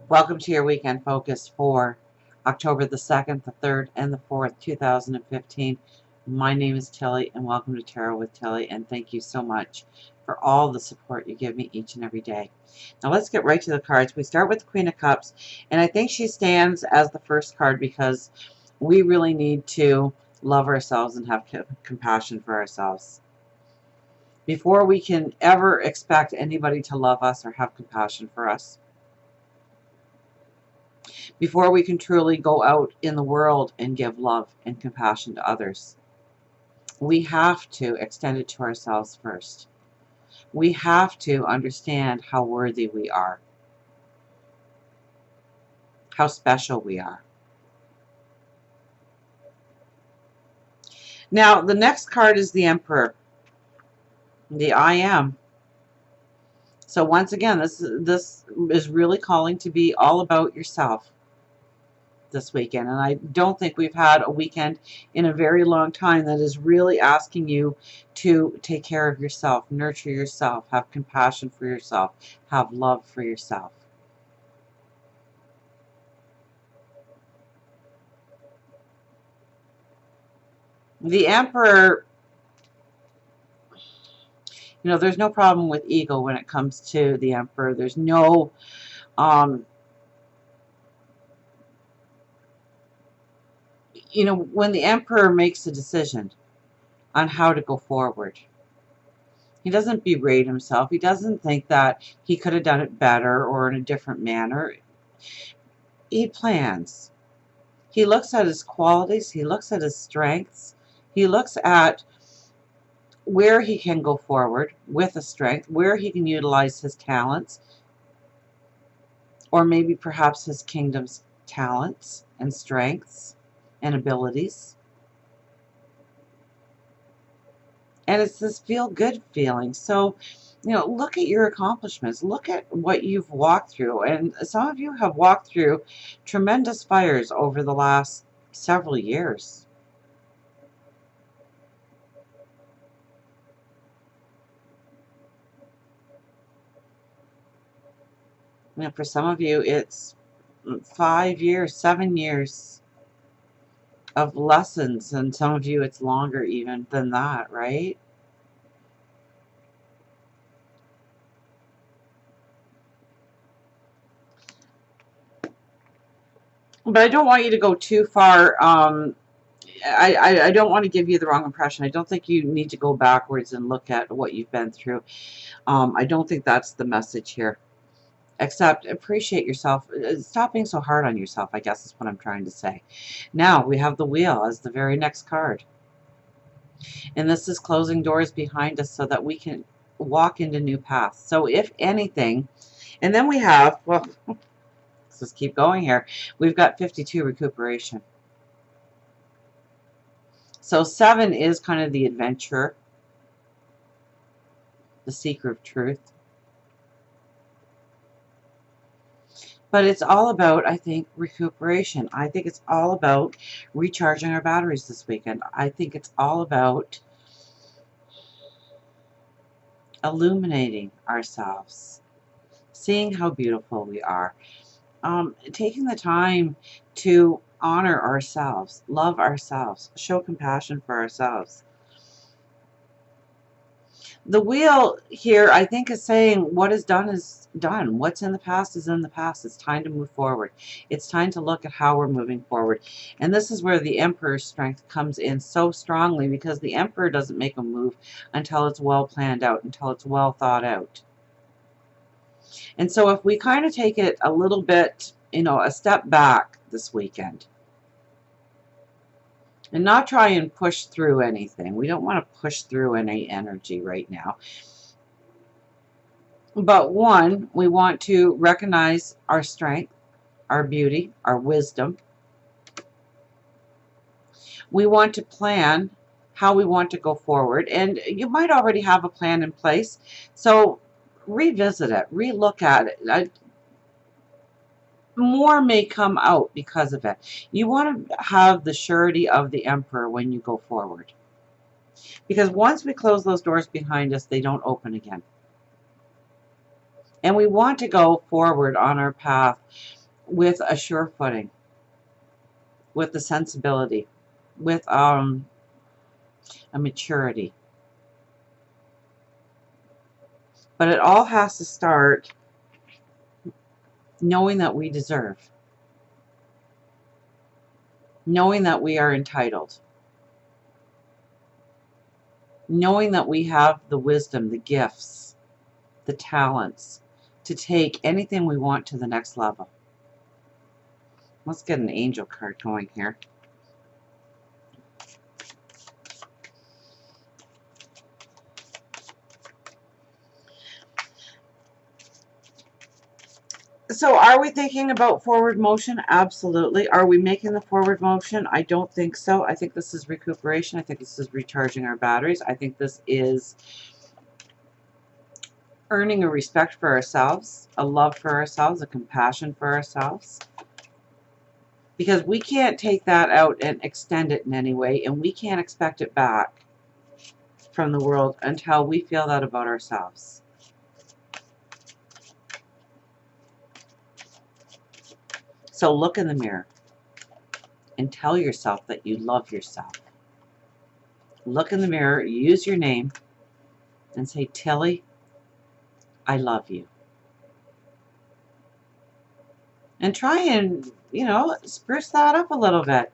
Welcome to your weekend focus for October the 2nd, the 3rd, and the 4th, 2015. My name is Tilly, and welcome to Tarot with Tilly, and thank you so much for all the support you give me each and every day. Now let's get right to the cards. We start with the Queen of Cups, and I think she stands as the first card because we really need to love ourselves and have compassion for ourselves. Before we can ever expect anybody to love us or have compassion for us, before we can truly go out in the world and give love and compassion to others, we have to extend it to ourselves first. We have to understand how worthy we are, how special we are. Now, the next card is the Emperor, the I Am. So once again, this is really calling to be all about yourself this weekend, and I don't think we've had a weekend in a very long time that is really asking you to take care of yourself, nurture yourself, have compassion for yourself, have love for yourself. The Emperor, there's no problem with ego when it comes to the Emperor. There's no when the Emperor makes a decision on how to go forward, he doesn't berate himself. He doesn't think that he could have done it better or in a different manner. He plans. He looks at his qualities. He looks at his strengths. He looks at where he can go forward with a strength, where he can utilize his talents, or maybe perhaps his kingdom's talents and strengths and abilities. And it's this feel-good feeling. So, look at your accomplishments. Look at what you've walked through. And some of you have walked through tremendous fires over the last several years. For some of you, it's 5 years, 7 years of lessons. And some of you, it's longer even than that, right? But I don't want you to go too far. I don't want to give you the wrong impression. I don't think you need to go backwards and look at what you've been through. I don't think that's the message here. Except appreciate yourself. Stop being so hard on yourself, I guess is what I'm trying to say. Now we have the Wheel as the very next card. And this is closing doors behind us so that we can walk into new paths. So if anything, and then we have, well, let's just keep going here. We've got 52, recuperation. So 7 is kind of the adventure, the seeker of truth. But it's all about, I think, recuperation. I think it's all about recharging our batteries this weekend. I think it's all about illuminating ourselves, seeing how beautiful we are, taking the time to honor ourselves, love ourselves, show compassion for ourselves. The Wheel here, I think, is saying what is done is done. What's in the past is in the past. It's time to move forward. It's time to look at how we're moving forward. And this is where the Emperor's strength comes in so strongly, because the Emperor doesn't make a move until it's well planned out, until it's well thought out. And so if we kind of take it a little bit, a step back this weekend, and not try and push through anything. We don't want to push through any energy right now. But one, we want to recognize our strength, our beauty, our wisdom. We want to plan how we want to go forward. And you might already have a plan in place. So revisit it, relook at it. More may come out because of it. You want to have the surety of the Emperor when you go forward. Because once we close those doors behind us, they don't open again. And we want to go forward on our path with a sure footing, with a sensibility, with a maturity. But it all has to start knowing that we deserve, knowing that we are entitled, knowing that we have the wisdom, the gifts, the talents to take anything we want to the next level. Let's get an angel card going here. So are we thinking about forward motion? Absolutely. Are we making the forward motion? I don't think so. I think this is recuperation. I think this is recharging our batteries. I think this is earning a respect for ourselves, a love for ourselves, a compassion for ourselves. Because we can't take that out and extend it in any way, and we can't expect it back from the world until we feel that about ourselves. So look in the mirror and tell yourself that you love yourself. Look in the mirror, use your name, and say, Tilly, I love you. And try and, spruce that up a little bit.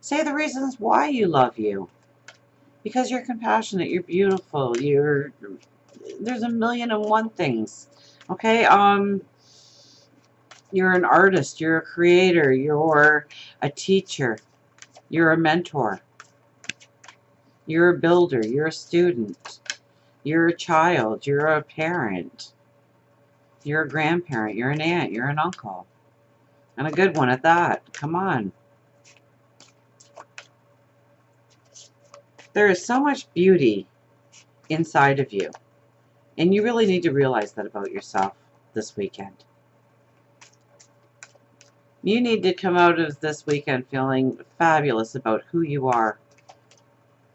Say the reasons why you love you. Because you're compassionate, you're beautiful, there's a million and one things. Okay? You're an artist, you're a creator, you're a teacher, you're a mentor, you're a builder, you're a student, you're a child, you're a parent, you're a grandparent, you're an aunt, you're an uncle. And a good one at that. Come on. There is so much beauty inside of you. And you really need to realize that about yourself this weekend. You need to come out of this weekend feeling fabulous about who you are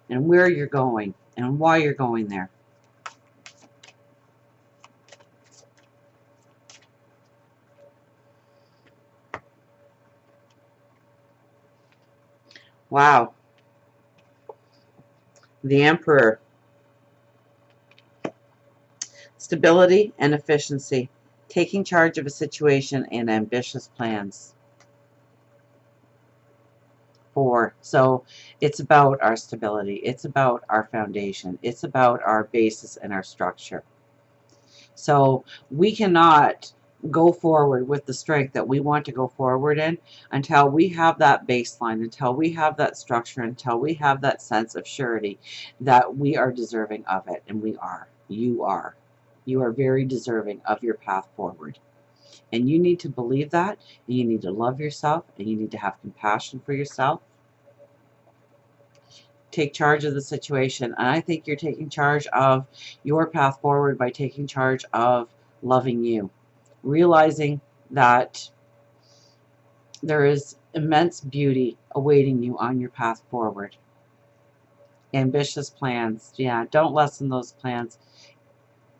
and where you're going and why you're going there. Wow. The Emperor. Stability and efficiency. Taking charge of a situation and ambitious plans. 4. So it's about our stability. It's about our foundation. It's about our basis and our structure. So we cannot go forward with the strength that we want to go forward in until we have that baseline, until we have that structure, until we have that sense of surety that we are deserving of it. And we are. You are. You are very deserving of your path forward. And you need to believe that, and you need to love yourself, and you need to have compassion for yourself. Take charge of the situation. And I think you're taking charge of your path forward by taking charge of loving you. Realizing that there is immense beauty awaiting you on your path forward. Ambitious plans. Yeah, don't lessen those plans,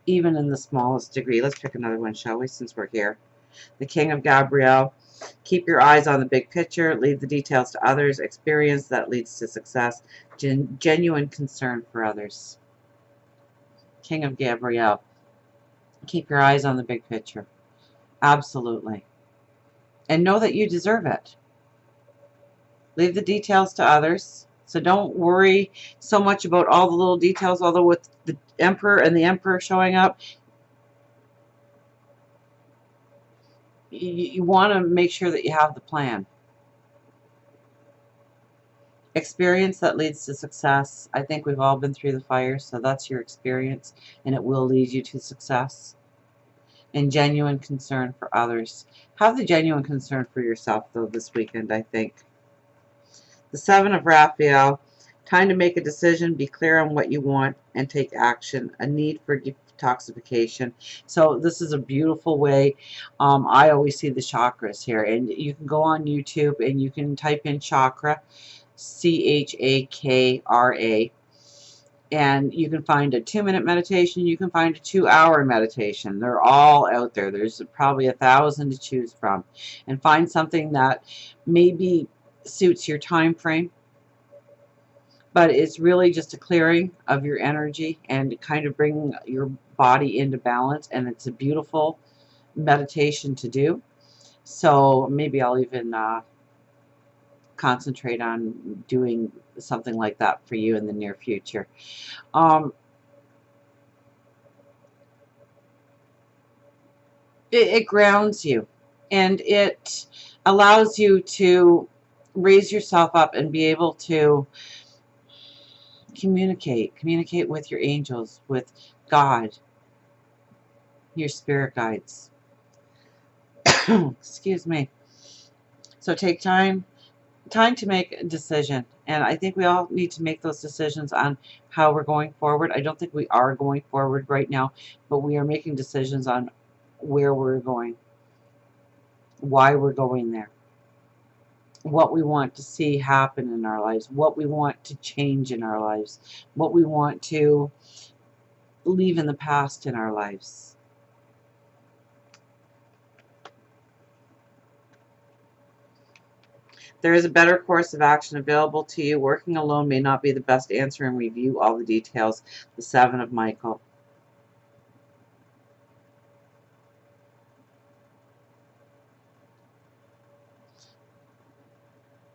even in the smallest degree. Let's pick another one, shall we, since we're here. The King of Gabrielle. Keep your eyes on the big picture. Leave the details to others. Experience that leads to success. Genuine concern for others. King of Gabrielle. Keep your eyes on the big picture. Absolutely. And know that you deserve it. Leave the details to others. So don't worry so much about all the little details, although with the Emperor and the Emperor showing up, you want to make sure that you have the plan. Experience that leads to success. I think we've all been through the fire, so that's your experience, and it will lead you to success. And genuine concern for others. Have the genuine concern for yourself, though, this weekend, I think. The 7 of Raphael. Time to make a decision, be clear on what you want, and take action. A need for detoxification. So this is a beautiful way. I always see the chakras here, and you can go on YouTube and you can type in chakra, C-H-A-K-R-A, And you can find a 2-minute meditation. You can find a 2-hour meditation. They're all out there. There's probably 1,000 to choose from. And find something that maybe suits your time frame. But it's really just a clearing of your energy and kind of bring your body into balance. And it's a beautiful meditation to do. So maybe I'll even concentrate on doing something like that for you in the near future. It grounds you, and it allows you to raise yourself up and be able to communicate with your angels, with God, your spirit guides. Excuse me. So take time to make a decision, and I think we all need to make those decisions on how we're going forward. I don't think we are going forward right now, but we are making decisions on where we're going, why we're going there, what we want to see happen in our lives, what we want to change in our lives, what we want to leave in the past in our lives. There is a better course of action available to you. Working alone may not be the best answer, and review all the details. The 7 of Michael.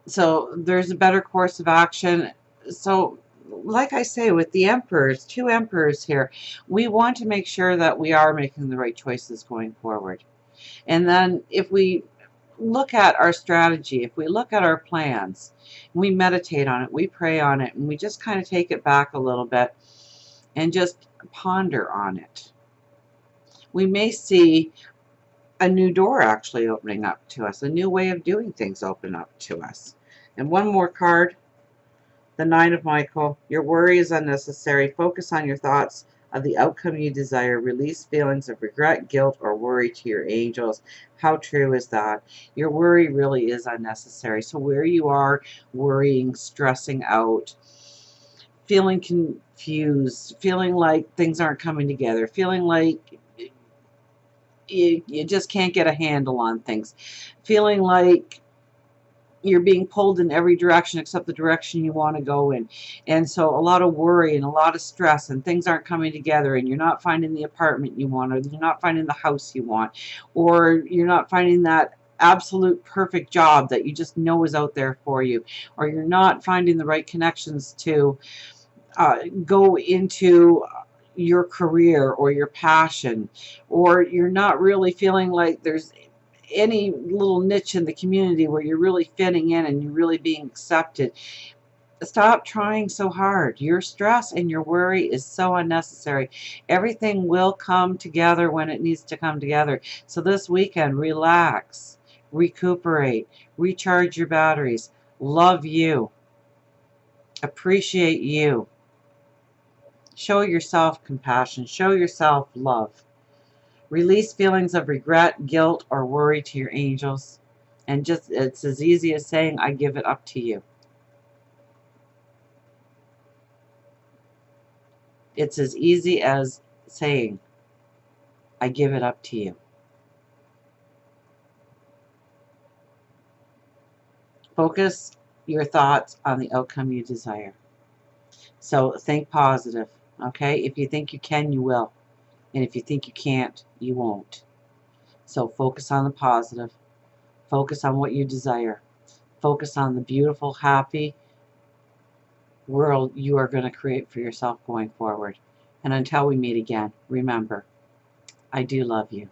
So there's a better course of action. So like I say, with the emperors, 2 emperors here, we want to make sure that we are making the right choices going forward. And then if we look at our strategy, if we look at our plans, we meditate on it, we pray on it, and we just kind of take it back a little bit and just ponder on it, we may see a new door actually opening up to us, a new way of doing things open up to us. And one more card, the 9 of Michael. Your worry is unnecessary. Focus on your thoughts of the outcome you desire. Release feelings of regret, guilt, or worry to your angels. How true is that? Your worry really is unnecessary. So where you are worrying, stressing out, feeling confused, feeling like things aren't coming together, feeling like you just can't get a handle on things, feeling like you're being pulled in every direction except the direction you want to go in. And so a lot of worry and a lot of stress, and things aren't coming together, and you're not finding the apartment you want, or you're not finding the house you want, or you're not finding that absolute perfect job that you just know is out there for you, or you're not finding the right connections to go into your career or your passion, or you're not really feeling like there's any little niche in the community where you're really fitting in and you're really being accepted. Stop trying so hard. Your stress and your worry is so unnecessary. Everything will come together when it needs to come together. So this weekend, relax, recuperate, recharge your batteries, love you, appreciate you, show yourself compassion, show yourself love. Release feelings of regret, guilt, or worry to your angels. And just, it's as easy as saying, I give it up to you. It's as easy as saying, I give it up to you. Focus your thoughts on the outcome you desire. So think positive, okay? If you think you can, you will. And if you think you can't, you won't. So focus on the positive. Focus on what you desire. Focus on the beautiful, happy world you are going to create for yourself going forward. And until we meet again, remember, I do love you.